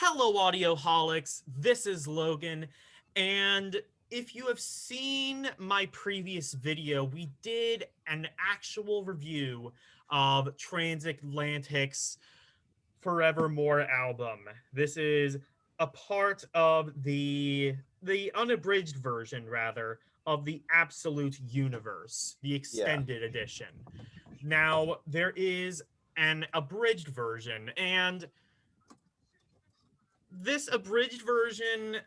Hello, audioholics. This is Logan, and if you have seen my previous video, we did an actual review of Transatlantic's Forevermore album. This is a part of the unabridged version, rather, of the Absolute Universe, the Yeah. extended edition. Now, there is an abridged version, and this abridged version,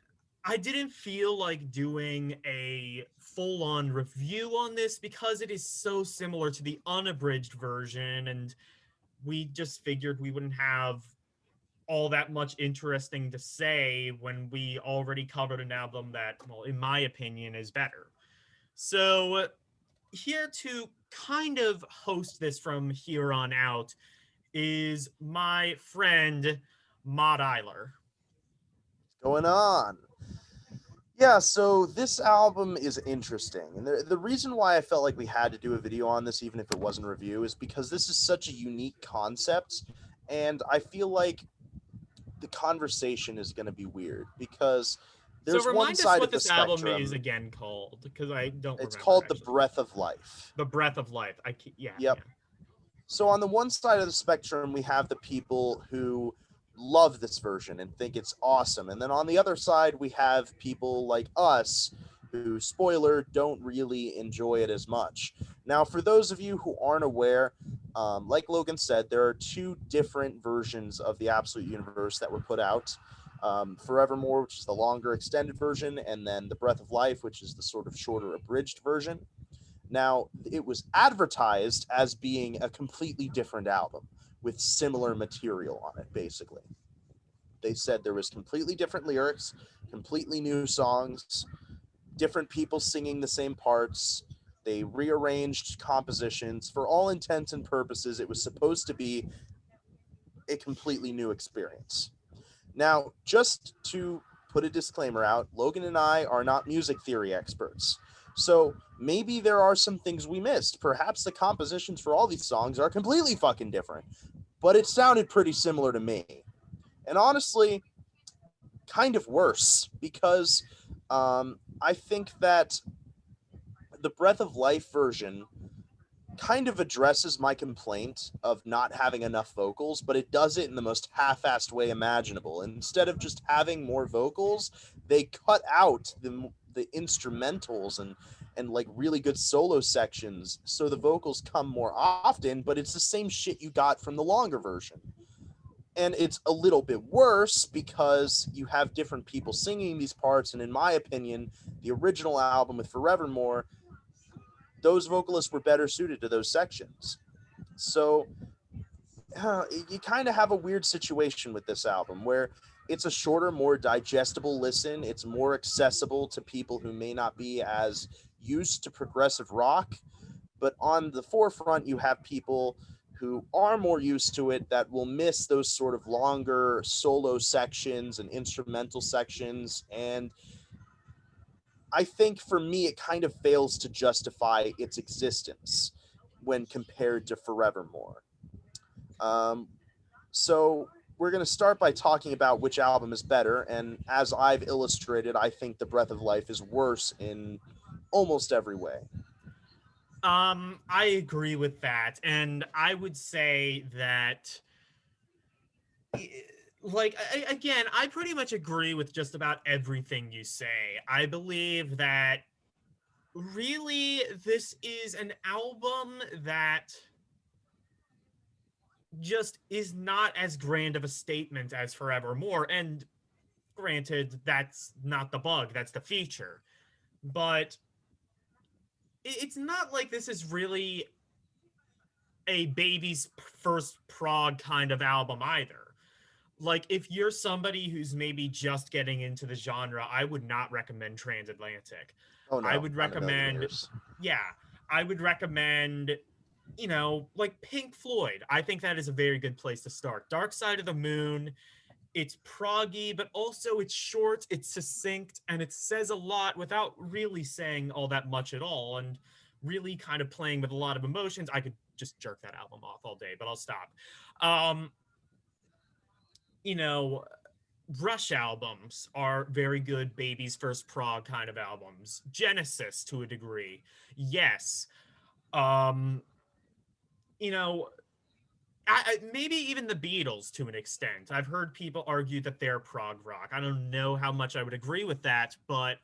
I didn't feel like doing a full on review on this because it is so similar to the unabridged version, and we just figured we wouldn't have all that much interesting to say when we already covered an album that, well, in my opinion, is better. So, here to kind of host this from here on out is my friend, Maud Eiler. Going on? Yeah, so this album is interesting. And the reason why I felt like we had to do a video on this, even if it wasn't a review, is because this is such a unique concept. And I feel like the conversation is going to be weird because So there's one remind us side what of the this album is spectrum. again called, because I don't It's remember called The actually. Breath of Life. The Breath of Life. Yeah, Yep. yeah. So on the one side of the spectrum, we have the people who love this version and think it's awesome. And then on the other side, we have people like us who, spoiler, don't really enjoy it as much. Now, for those of you who aren't aware, like Logan said, there are two different versions of the Absolute Universe that were put out. Forevermore, which is the longer extended version, and then The Breath of Life, which is the sort of shorter abridged version. Now, it was advertised as being a completely different album with similar material on it, basically. They said there was completely different lyrics, completely new songs, different people singing the same parts. They rearranged compositions. For all intents and purposes, it was supposed to be a completely new experience. Now, just to put a disclaimer out, Logan and I are not music theory experts. So maybe there are some things we missed. Perhaps the compositions for all these songs are completely fucking different. But it sounded pretty similar to me. And honestly, kind of worse because I think that the Breath of Life version kind of addresses my complaint of not having enough vocals, but it does it in the most half-assed way imaginable. Instead of just having more vocals, they cut out the instrumentals and like really good solo sections, so the vocals come more often, but it's the same shit you got from the longer version. And it's a little bit worse because you have different people singing these parts, and in my opinion, the original album with Forevermore, those vocalists were better suited to those sections. So you kind of have a weird situation with this album where it's a shorter, more digestible listen. It's more accessible to people who may not be as used to progressive rock. But on the forefront, you have people who are more used to it that will miss those sort of longer solo sections and instrumental sections. And I think for me, it kind of fails to justify its existence when compared to Forevermore. Um, so we're going to start by talking about which album is better. And as I've illustrated, I think The Breath of Life is worse in almost every way. I agree with that, and I would say that, like, again, I pretty much agree with just about everything you say. I believe that really this is an album that just is not as grand of a statement as Forevermore. And granted, that's not the bug, that's the feature. But it's not like this is really a baby's first prog kind of album either. Like, if you're somebody who's maybe just getting into the genre, I would not recommend Transatlantic. Oh I no, would not in a million recommend, years. yeah, I would recommend, like Pink Floyd. I think that is a very good place to start. Dark Side of the Moon, it's proggy, but also it's short, it's succinct, and it says a lot without really saying all that much at all, and really kind of playing with a lot of emotions. I could just jerk that album off all day, but I'll stop. Um, you know, Rush albums are very good baby's first prog kind of albums. Genesis to a degree. Yes. Um, you know, maybe even the Beatles to an extent. I've heard people argue that they're prog rock. I don't know how much I would agree with that, but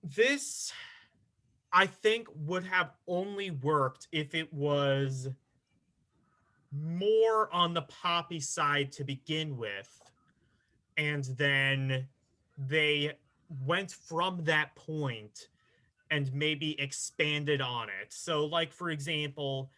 this I think would have only worked if it was more on the poppy side to begin with, and then they went from that point and maybe expanded on it. So, like, for example,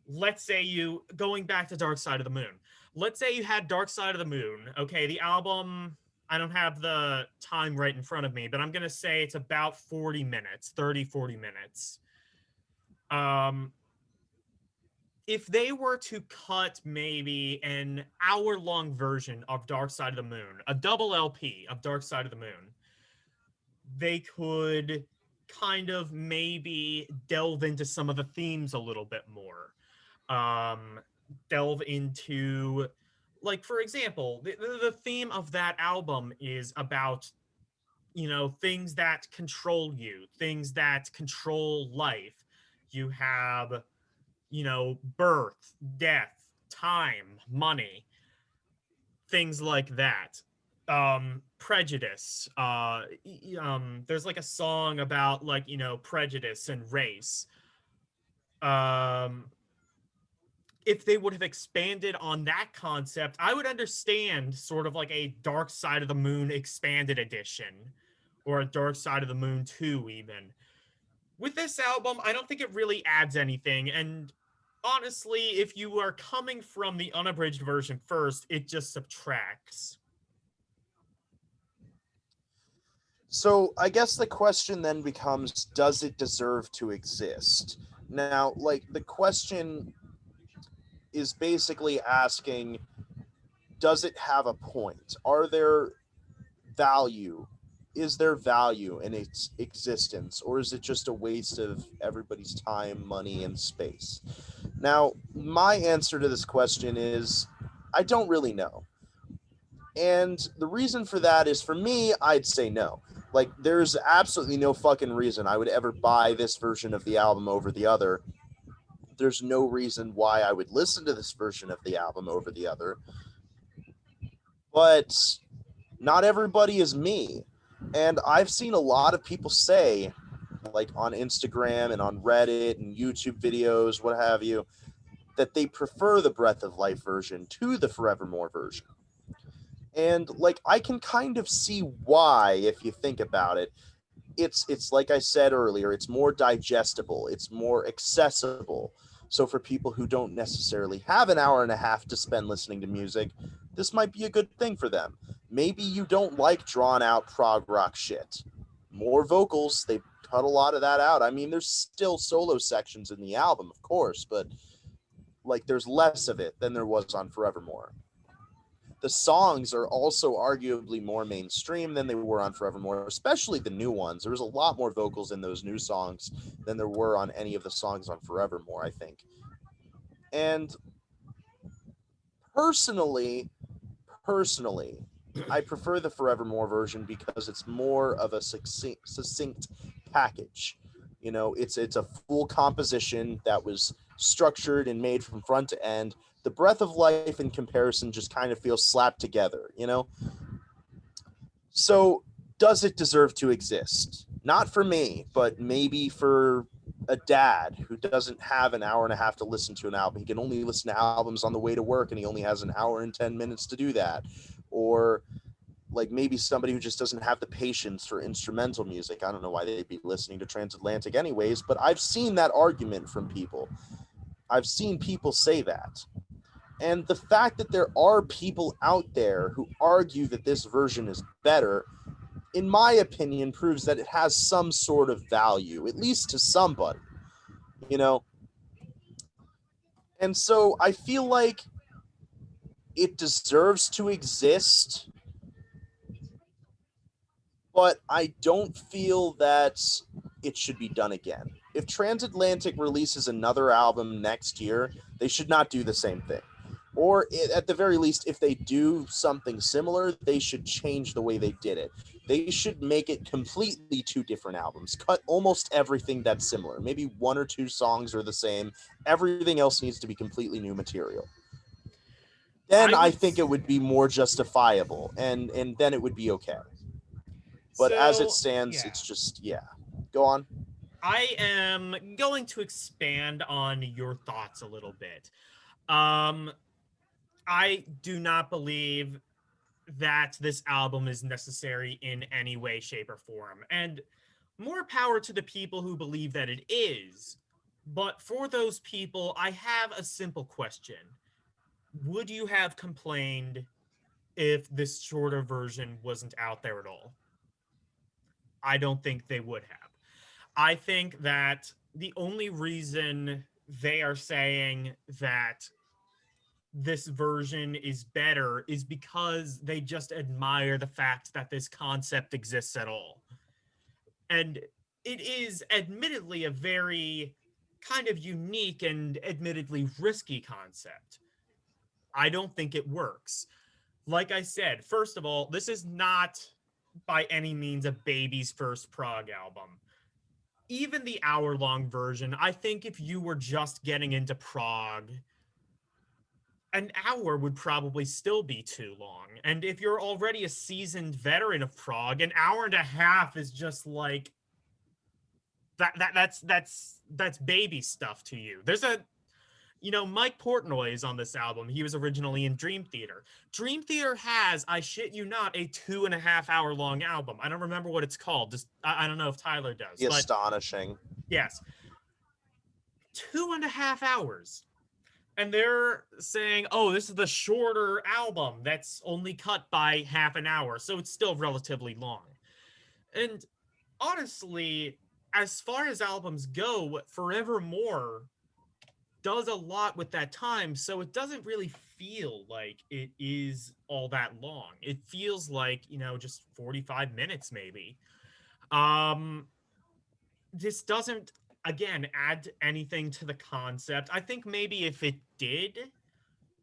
let's say you, going back to Dark Side of the Moon, let's say you had Dark Side of the Moon. Okay, the album, I don't have the time right in front of me, but I'm going to say it's about 40 minutes, 30, 40 minutes. Um, if they were to cut maybe an hour-long version of Dark Side of the Moon, a double LP of Dark Side of the Moon, they could kind of maybe delve into some of the themes a little bit more. Delve into, like, for example, the theme of that album is about, things that control you, things that control life. You have, birth, death, time, money, things like that. Prejudice. There's like a song about, like, prejudice and race. Um, if they would have expanded on that concept, I would understand sort of like a Dark Side of the Moon expanded edition, or a Dark Side of the Moon 2 even. With this album, I don't think it really adds anything, and honestly, if you are coming from the unabridged version first, it just subtracts. So I guess the question then becomes, does it deserve to exist? Now, like, the question is basically asking, does it have a point? Are there value? Is there value in its existence, or is it just a waste of everybody's time, money, and space? Now, my answer to this question is, I don't really know. And the reason for that is, for me, I'd say no. Like, there's absolutely no fucking reason I would ever buy this version of the album over the other. There's no reason why I would listen to this version of the album over the other. But not everybody is me. And I've seen a lot of people say, like on Instagram and on Reddit and YouTube videos, what have you, that they prefer the Breath of Life version to the Forevermore version. And like, I can kind of see why, if you think about it. It's like I said earlier, it's more digestible, it's more accessible. So for people who don't necessarily have an hour and a half to spend listening to music, this might be a good thing for them. Maybe you don't like drawn out prog rock shit. More vocals, they cut a lot of that out. I mean, there's still solo sections in the album, of course, but like, there's less of it than there was on Forevermore. The songs are also arguably more mainstream than they were on Forevermore, especially the new ones. There was a lot more vocals in those new songs than there were on any of the songs on Forevermore, I think. And personally, I prefer the Forevermore version because it's more of a succinct package. You know, it's a full composition that was structured and made from front to end. The Breath of Life, in comparison, just kind of feels slapped together, you know? So, does it deserve to exist? Not for me, but maybe for a dad who doesn't have an hour and a half to listen to an album. He can only listen to albums on the way to work, and he only has an hour and 10 minutes to do that. Or like, maybe somebody who just doesn't have the patience for instrumental music. I don't know why they'd be listening to Transatlantic anyways, but I've seen that argument from people. I've seen people say that. And the fact that there are people out there who argue that this version is better, in my opinion, proves that it has some sort of value, at least to somebody, you know? And so I feel like it deserves to exist, but I don't feel that it should be done again. If Transatlantic releases another album next year, they should not do the same thing. Or at the very least, if they do something similar, they should change the way they did it. They should make it completely two different albums. Cut almost everything that's similar. Maybe one or two songs are the same. Everything else needs to be completely new material. Then I I would think it would be more justifiable, and then it would be okay. But as it so stands, yeah. it's just, yeah. Go on. I am going to expand on your thoughts a little bit. Um, I do not believe that this album is necessary in any way, shape, or form. And more power to the people who believe that it is. But for those people, I have a simple question. Would you have complained if this shorter version wasn't out there at all? I don't think they would have. I think that the only reason they are saying that this version is better is because they just admire the fact that this concept exists at all. And it is admittedly a very kind of unique and admittedly risky concept. I don't think it works. Like I said, first of all, this is not by any means a baby's first prog album. Even the hour-long version, I think if you were just getting into prog, an hour would probably still be too long. And if you're already a seasoned veteran of prog, an hour and a half is just like that's baby stuff to you. There's a Mike Portnoy is on this album. He was originally in Dream Theater. Dream Theater has, I shit you not, a 2.5 hour long album. I don't remember what it's called. Just I don't know if Tyler does, The but astonishing. yes, 2.5 hours. And they're saying, oh, this is the shorter album that's only cut by half an hour, so it's still relatively long. And honestly, as far as albums go, Forevermore does a lot with that time, so it doesn't really feel like it is all that long. It feels like, just 45 minutes maybe. Um this doesn't again add anything to the concept. I think maybe if it did,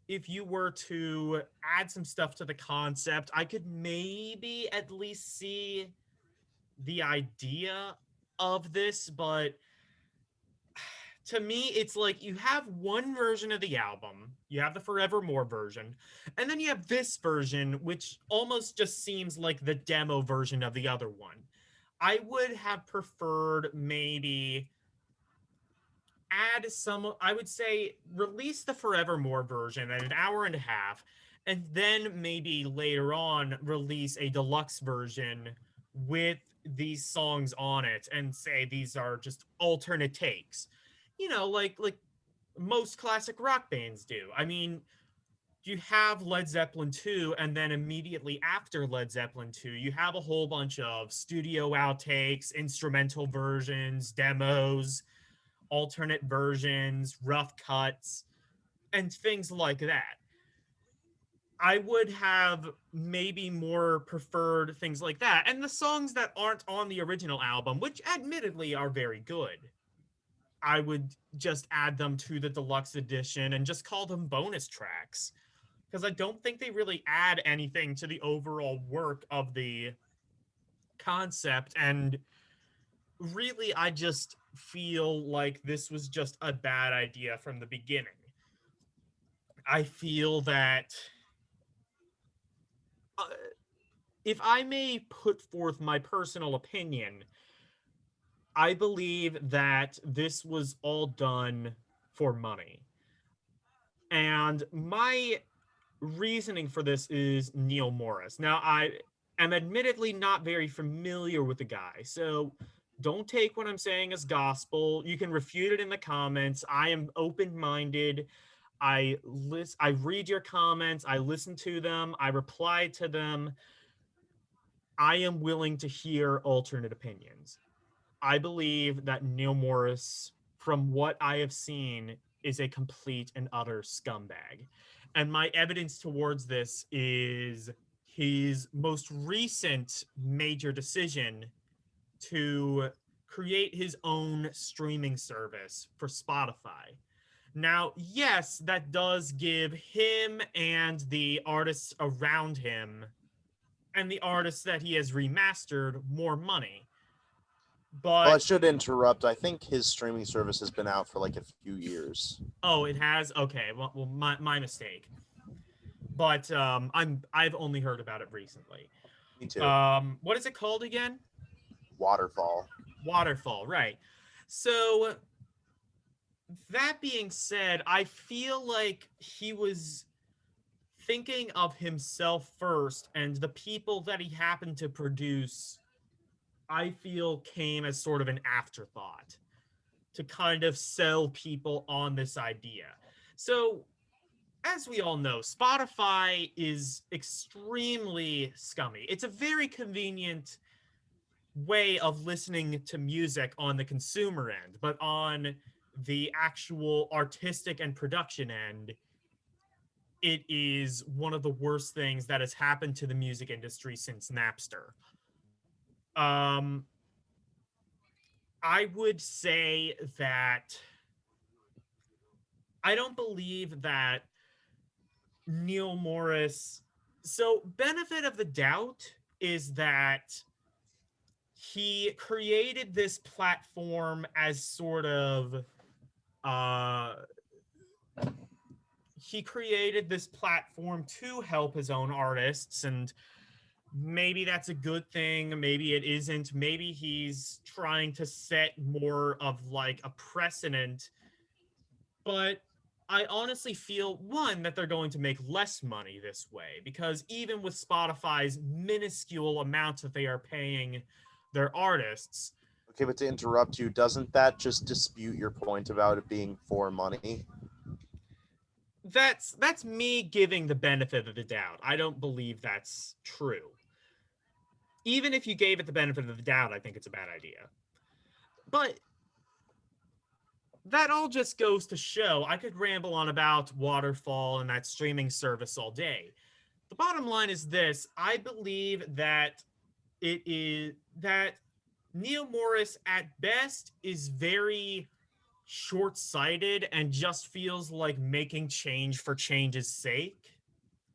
if you were to add some stuff to the concept, I could maybe at least see the idea of this, but to me, it's like you have one version of the album, you have the Forevermore version, and then you have this version, which almost just seems like the demo version of the other one. I would have preferred maybe add some, I would say release the Forevermore version at an hour and a half, and then maybe later on release a deluxe version with these songs on it and say these are just alternate takes. Like most classic rock bands do. I mean, you have Led Zeppelin 2, and then immediately after Led Zeppelin 2, you have a whole bunch of studio outtakes, instrumental versions, demos, alternate versions, rough cuts, and things like that. I would have maybe more preferred things like that. And the songs that aren't on the original album, which admittedly are very good, I would just add them to the deluxe edition and just call them bonus tracks. Because I don't think they really add anything to the overall work of the concept. And really, I just feel like this was just a bad idea from the beginning. I feel that uh, if I may put forth my personal opinion, I believe that this was all done for money. And my reasoning for this is Neil Morris. Now, I am admittedly not very familiar with the guy, so don't take what I'm saying as gospel. You can refute it in the comments. I am open-minded. I read your comments, I listen to them, I reply to them. I am willing to hear alternate opinions. I believe that Neil Morris, from what I have seen, is a complete and utter scumbag. And my evidence towards this is his most recent major decision to create his own streaming service for Spotify. Now, yes, that does give him and the artists around him and the artists that he has remastered more money. Well, I But should interrupt. I think his streaming service has been out for like a few years. oh, it has. Okay, well, my mistake. But I've only heard about it recently. Me too. What is it called again? Waterfall. Waterfall, right? So that being said, I feel like he was thinking of himself first, and the people that he happened to produce, I feel, came as sort of an afterthought to kind of sell people on this idea. So, as we all know, Spotify is extremely scummy. It's a very convenient way of listening to music on the consumer end, but on the actual artistic and production end, it is one of the worst things that has happened to the music industry since Napster. Um, I would say that I don't believe that Neil Morris. So, benefit of the doubt is that he created this platform as sort of uh he created this platform to help his own artists, and maybe that's a good thing, maybe it isn't, maybe he's trying to set more of like a precedent. But I honestly feel, one, that they're going to make less money this way, because even with Spotify's minuscule amount that they are paying their artists, Okay, but to interrupt you, doesn't that just dispute your point about it being for money? that's me giving the benefit of the doubt. I don't believe that's true. Even if you gave it the benefit of the doubt, I think it's a bad idea. But that all just goes to show, I could ramble on about Waterfall and that streaming service all day. The bottom line is this: I believe that it is that Neil Morris at best is very short-sighted and just feels like making change for change's sake,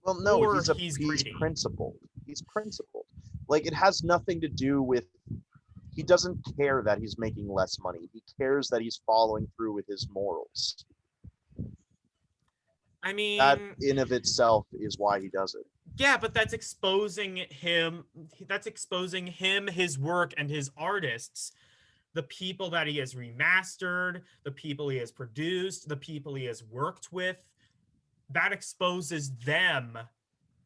Well, no, or he's a he's he's greedy. principled. He's principled. Like it has nothing to do with he doesn't care that he's making less money. He cares that he's following through with his morals. I That mean, in of itself is why he does it. yeah, but that's exposing him. That's exposing him, his work, and his artists, the people that he has remastered, the people he has produced, the people he has worked with. That exposes them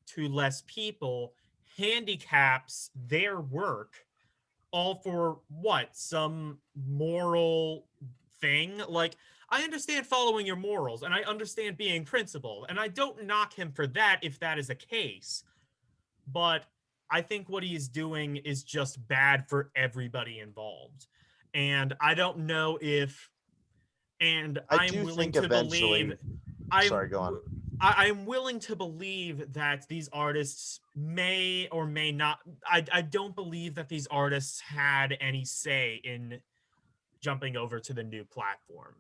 to less people, handicaps their work, all for what? Some moral thing? Like, I understand following your morals and I understand being principled, and I don't knock him for that if that is the case. But I think what he is doing is just bad for everybody involved. And I don't know if, and I I'm do willing think to believe, eventually. I'm Sorry, go on. I'm willing to believe that these artists may or may not. I don't believe that these artists had any say in jumping over to the new platform.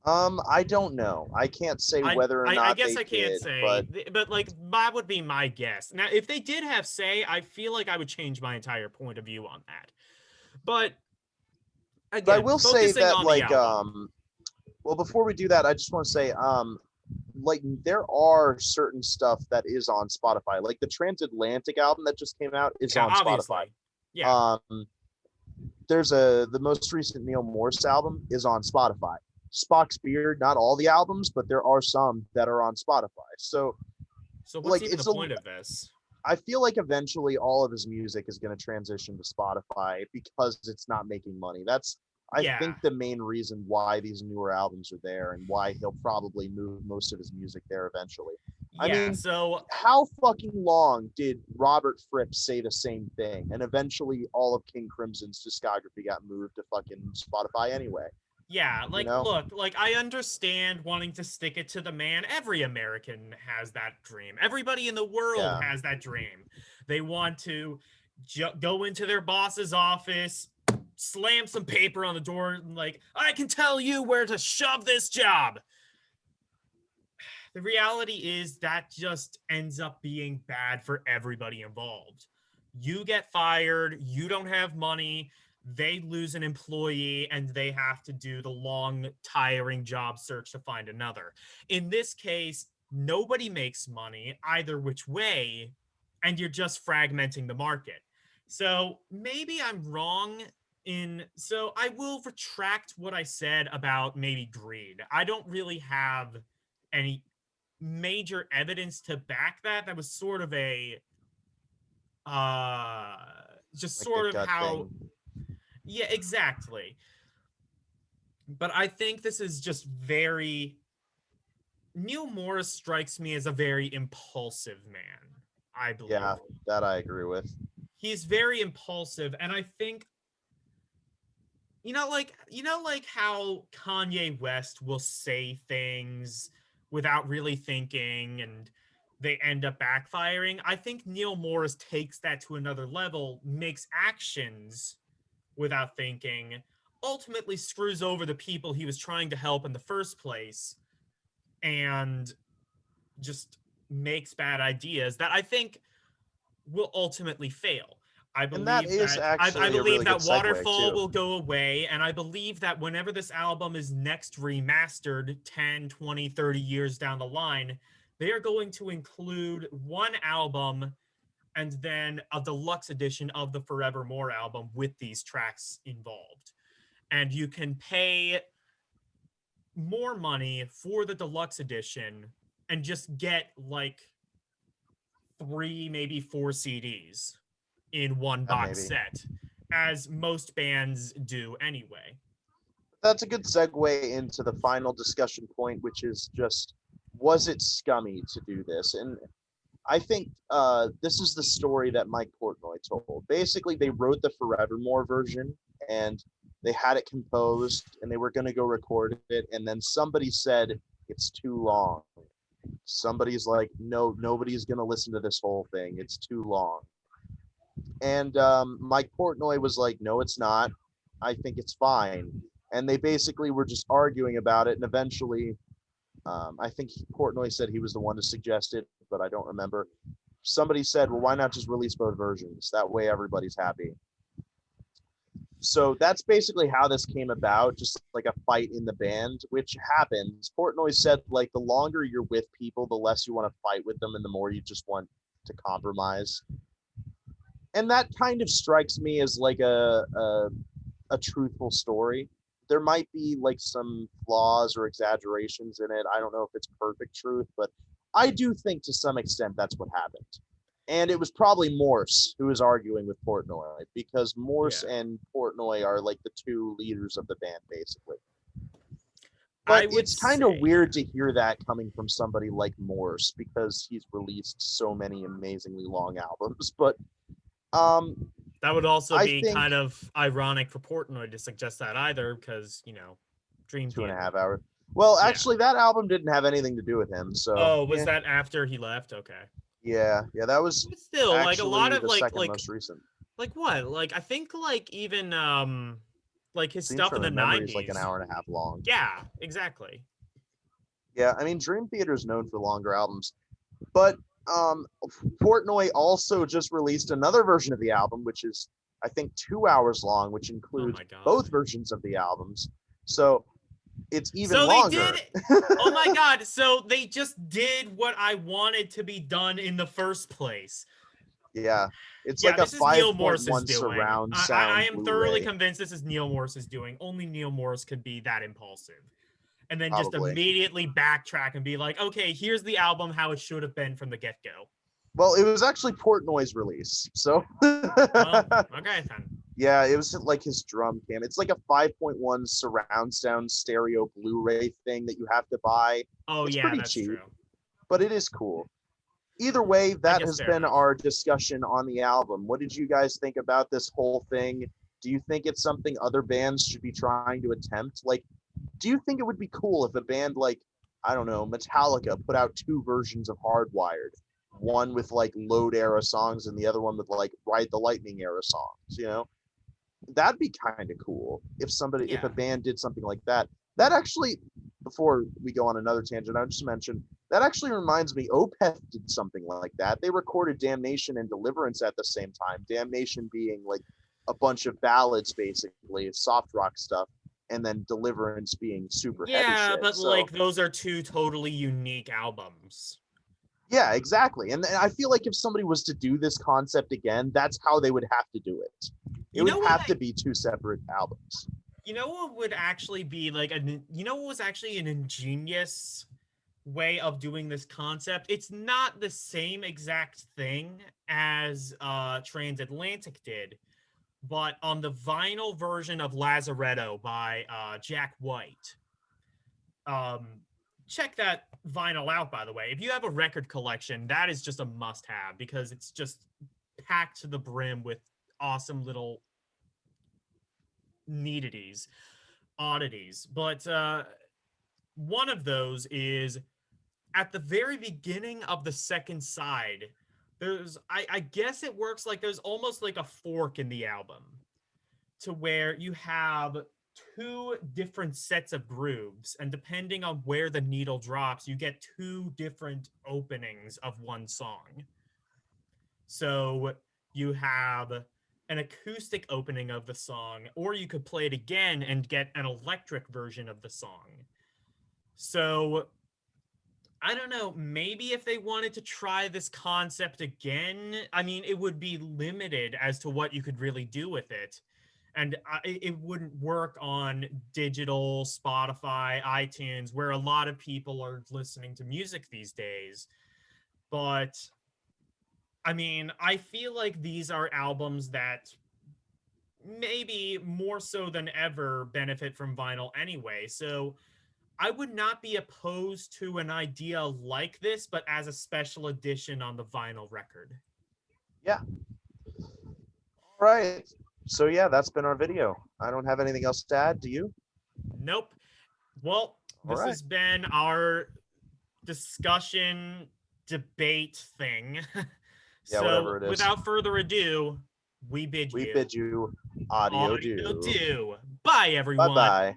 I don't know. I can't say whether or I not guess they I can't did, say, but but like that would be my guess. Now, if they did have say, I feel like I would change my entire point of view on that. But I again, will say focusing that on the album. well, before we do that, I just want to say like there are certain stuff that is on Spotify. Like the Transatlantic album that just came out is Yeah, on Spotify. obviously. Yeah. There's the most recent Neil Morse album is on Spotify. Spock's Beard, not all the albums, but there are some that are on Spotify. So So what's like even the it's a point of this? I feel like eventually all of his music is going to transition to Spotify because it's not making money. That's I Yeah. think the main reason why these newer albums are there and why he'll probably move most of his music there eventually. I Yeah. mean, So how fucking long did Robert Fripp say the same thing? And eventually all of King Crimson's discography got moved to fucking Spotify anyway. yeah, You like know? look, like I understand wanting to stick it to the man. Every American has that dream. Everybody in the world Yeah. has that dream. They want to go into their boss's office, slam some paper on the door and like, I can tell you where to shove this job. The reality is that just ends up being bad for everybody involved. You get fired, you don't have money, they lose an employee, and they have to do the long, tiring job search to find another. In this case, nobody makes money either which way, and you're just fragmenting the market. So maybe I'm wrong so I will retract what I said about maybe greed. I don't really have any major evidence to back that. That was sort of a uh just Like a sort of gut how, thing. yeah, exactly. But I think this is just very, Neil Morris strikes me as a very impulsive man, I believe. Yeah, that I agree with. He's very impulsive, and I think, like how Kanye West will say things without really thinking and they end up backfiring. I think Neil Morris takes that to another level, makes actions without thinking, ultimately screws over the people he was trying to help in the first place, and just makes bad ideas that I think will ultimately fail. I And that believe is that I actually a believe really good that segue Waterfall too. will go away, and I believe that whenever this album is next remastered 10, 20, 30 years down the line, they are going to include one album and then a deluxe edition of the Forevermore album with these tracks involved. And you can pay more money for the deluxe edition and just get like 3, maybe 4 CDs in one box Maybe. set, as most bands do anyway. That's a good segue into the final discussion point, which is just, was it scummy to do this? And I think this is the story that Mike Portnoy told. Basically, they wrote the Forevermore version and they had it composed and they were going to go record it. And then somebody said, it's too long. Somebody's like, no, nobody's going to listen to this whole thing. It's too long. And Mike Portnoy was like, no, it's not. I think it's fine. And they basically were just arguing about it. And eventually, I think Portnoy said he was the one to suggest it, but I don't remember. Somebody said, well, why not just release both versions? That way everybody's happy. So that's basically how this came about, just like a fight in the band, which happens. Portnoy said, like, the longer you're with people, the less you want to fight with them and the more you just want to compromise. And that kind of strikes me as like a truthful story. There might be like some flaws or exaggerations in it. I don't know if it's perfect truth, but I do think to some extent that's what happened. And it was probably Morse who was arguing with Portnoy, because Morse Yeah. and Portnoy are like the two leaders of the band, basically. I But would it's kind of say, weird to hear that coming from somebody like Morse, because he's released so many amazingly long albums. But that would also I be think kind of ironic for Portnoy to suggest that either, because, Dream two and a Theater. half hours. Well, Yeah. actually, that album didn't have anything to do with him. So Oh, was yeah, that after he left? Okay. yeah, that was But still, like a lot actually of the second most recent. like what? Like I think like even like his Seems stuff in from the my memory is like an 90s. hour and a half long. Yeah, exactly. Yeah, I mean, Dream Theater is known for longer albums, but um, Portnoy also just released another version of the album, which is I think 2 hours long, which Oh includes my god. both versions of the albums. So it's even So they did longer. Oh my god, so they just did what I wanted to be done in the first place. Yeah, it's Yeah, like a this is Neil Morse's 5.1 doing. surround I sound am thoroughly Blu-ray, convinced this is Neil Morse's doing. Only Neil Morse could be that impulsive. And then just probably. immediately backtrack and be like, okay, here's the album how it should have been from the get-go. Well, it was actually Portnoy's release, so Well, okay then. yeah, it was like his drum cam. It's like a 5.1 surround sound stereo Blu-ray thing that you have to buy. Oh It's yeah, pretty that's cheap, true. but it is cool. Either way, I that guess has fair been enough. our discussion on the album. What did you guys think about this whole thing? Do you think it's something other bands should be trying to attempt? Like, do you think it would be cool if a band like, I don't know, Metallica put out two versions of Hardwired? One with like Load era songs and the other one with like Ride the Lightning era songs, you know? that'd be kind of cool if a Yeah. band did something like that. That actually, before we go on another tangent, I just mentioned that actually reminds me, Opeth did something like that. They recorded Damnation and Deliverance at the same time. Damnation being like a bunch of ballads, basically soft rock stuff, and then Deliverance being super heavy Yeah, shit. but So like those are two totally unique albums. yeah, exactly. And I feel like if somebody was to do this concept again, that's how they would have to do it. It You would know what have to be two separate albums. you know what would actually be like you know what was actually an ingenious way of doing this concept? It's not the same exact thing as Transatlantic did, but on the vinyl version of Lazaretto by Jack White. Um, check that vinyl out, by the way. If you have a record collection, that is just a must have because it's just packed to the brim with awesome little needities, oddities. But one of those is at the very beginning of the second side. I guess it works like there's almost like a fork in the album to where you have two different sets of grooves, and depending on where the needle drops, you get two different openings of one song. So you have an acoustic opening of the song, or you could play it again and get an electric version of the song. So I don't know, maybe if they wanted to try this concept again, I mean, it would be limited as to what you could really do with it. And it wouldn't work on digital, Spotify, iTunes, where a lot of people are listening to music these days. But I mean, I feel like these are albums that maybe more so than ever benefit from vinyl anyway. So I would not be opposed to an idea like this, but as a special edition on the vinyl record. Yeah. All right. So yeah, that's been our video. I don't have anything else to add. Do you? Nope. Well, All this right. has been our discussion debate thing. Yeah, whatever So it is. without further ado, we bid We you bid you audio audio do. do. Bye, Bye everyone. bye.